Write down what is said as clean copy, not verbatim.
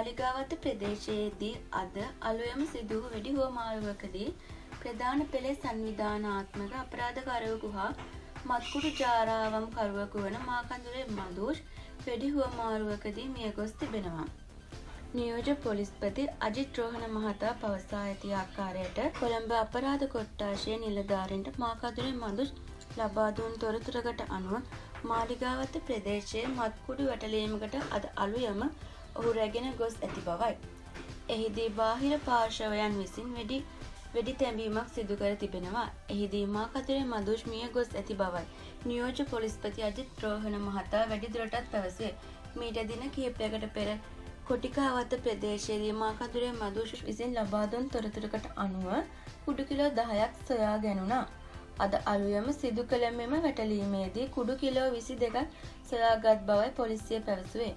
මාලිගාවත ප්‍රදේශයේදී අද අලුයම සිදු වූ වෙඩි හුවමාරුවකදී ප්‍රධාන පෙළේ සංවිධානාත්මක අපරාධකරුවෙකු හා මත්කුඩු ජාරාවම්කරුවෙකු වන මාකඳුරේ මදුෂ් වෙඩි හුවමාරුවකදී මියගොස් තිබෙනවා. නියෝජ්‍ය පොලිස්පති අජිත් රෝහණ මහතා පවසා ඇති ආකාරයට කොළඹ අපරාධ කොට්ඨාශයේ නිලධාරීන්ට මාකඳුරේ මදුෂ් ලබා දුන් තොරතුරකට අනුව මාලිගාවත ප්‍රදේශයේ මත්කුඩු වැටලීමකට අද අලුයම ඔහු රැගෙන ගොස් ඇති බවයි. එහිදී බාහිර පාර්ශවයන් විසින් වෙඩි තැබීමක් සිදු කර තිබෙනවා. එහිදී මාකඳුරේ මදුෂ් මිය ගොස් ඇති බවයි නියෝජ්‍ය පොලිස්පති අජිත් රෝහණ මහතා වැඩිදුරටත් පැවසේ. මීට දින කිහිපයකට පෙර කොටිකාවත ප්‍රදේශයේදී මාකඳුරේ මදුෂ් විසින් ලබා දුන් තොරතුරකට අනුව කුඩු කිලෝ 10ක් සොයා ගැනුණා. අද අලුයම සිදු කළ මෙම වැටලීමේදී කුඩු කිලෝ 22ක් සොයාගත් බවයි පොලිසිය පැවසුවේ.